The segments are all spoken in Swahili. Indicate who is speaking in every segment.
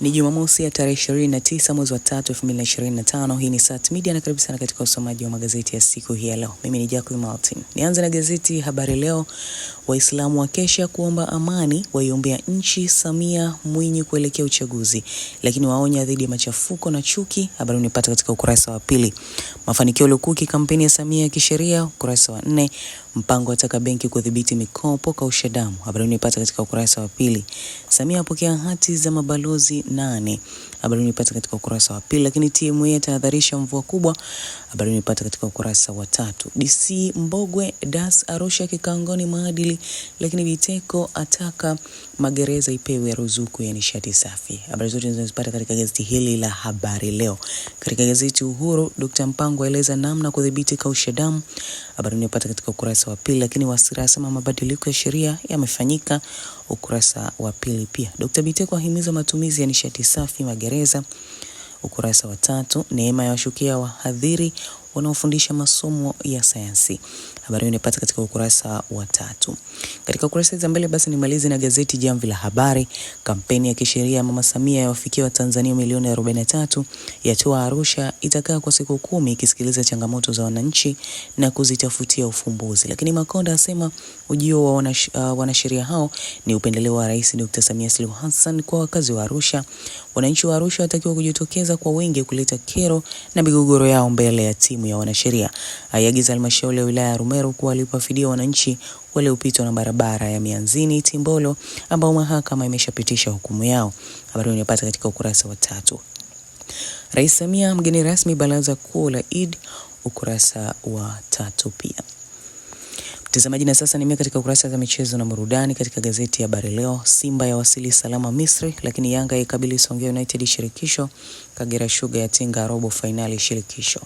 Speaker 1: Ni Jumamosi ya tarehe 29 mwezi wa 3 2025. Hii ni Sat Media na karibu sana katika usomaji wa magazeti ya siku hii ya leo. Mimi ni Jacqueline Martin. Nianze na gazeti Habari Leo. Waislamu wakesha kuomba amani, waiombea nchi Samia Mwinyi kuelekea uchaguzi, lakini waonya dhidi ya machafuko na chuki. Habari unipata katika ukurasa wa pili. Mafanikio lukuki kampeni ya Samia ya kisheria, ukurasa wa 4. Mpango wataka benki kudhibiti mikopo kausha damu. Habari unipata katika ukurasa wa pili. Samia apokea hati za mabalozi 8. Habari unipata katika ukurasa wa pili. Lakini TMA yatahadharisha mvua kubwa. Habari unipata katika ukurasa wa 3. DC Mbogwe Das Arusha kikangoni maadili, lakini Biteko ataka magereza ipewe ruzuku ya nishati safi. Habari zote zinazopata katika gazeti hili la Habari Leo. Katika gazeti Uhuru, Dr. Mpango aeleza namna kudhibiti kausha damu. Habari unipata katika ukurasa wa pili. Lakini Wasira asema mabadiliko ya sheria yamefanyika, ukurasa wa pili pia. Dr. Biteko ahimiza matumizi ya nishati safi magereza, ukurasa wa 3. Neema ya washukia wahadhiri wanaofundisha masomo ya sayansi. Habari unipata katika ukurasa wa 3. Katika ukurasa za mbele basi nimalize na gazeti Jamvi la Habari. Kampeni ya kisheria Mama Samia yawafikia Watanzania milioni 43, yatoa Arusha, itakaa kwa siku 10 ikisikiliza changamoto za wananchi na kuzitafutia ufumbuzi. Lakini Makonda asema ujio wa wanasheria hao ni upendeleo wa Rais Dr. Samia Suluhu Hassan kwa wakazi wa Arusha. Wananchi wa Arusha watakiwa kujitokeza kwa wingi kuleta kero na migogoro yao mbele ya timu ya wanasheria. Aiagiza halmashauri ya wilaya ya Rumeru kuwalipa fidia wananchi waliopitwa na barabara ya Mianzini Timbolo ambao mahakama imeshapitisha hukumu yao. Habari unapata katika ukurasa wa 3. Rais Samia mgeni rasmi baraza kuu la Eid, ukurasa wa 3 pia. Mtazamaji, na sasa nimea katika ukurasa za michezo na burudani katika gazeti ya Habari Leo. Simba ya wasili salama Misri, lakini Yanga ikabili Songea United shirikisho. Kagera Sugar yatinga robo finali shirikisho.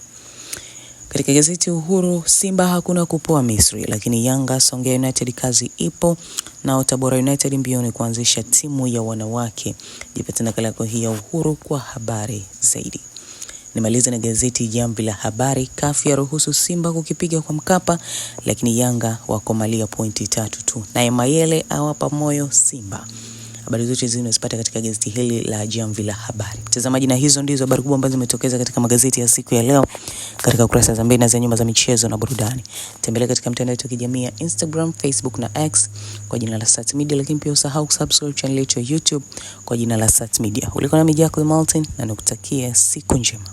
Speaker 1: Katika gazeti Uhuru, Simba hakuna kupoa Misri, lakini Yanga Songea United kazi ipo, na Tabora United mbioni kuanzisha timu ya wanawake. Jipata nakala yako hii ya Uhuru kwa habari zaidi. Nimaliza na gazeti Jamvi la Habari. CAF yaruhusu Simba kukipiga kwa Mkapa, lakini Yanga wakomalia pointi 3 tu. Na Mayele awapa moyo Simba. Habari zote zinazopata katika gazeti hili la Jamvi la Habari. Mtazamaji, na hizo ndizo habari kubwa ambazo zimetokeza katika magazeti ya siku ya leo katika kurasa za mbele na za nyuma za michezo na burudani. Tembelea katika mtandao wetu wa kijamii ya Instagram, Facebook na X kwa jina la Sat Media, lakini pia usahau kusubscribe channel yetu ya YouTube kwa jina la Sat Media. Ulikuwa na Jacqueline Martin na nakutakia siku njema.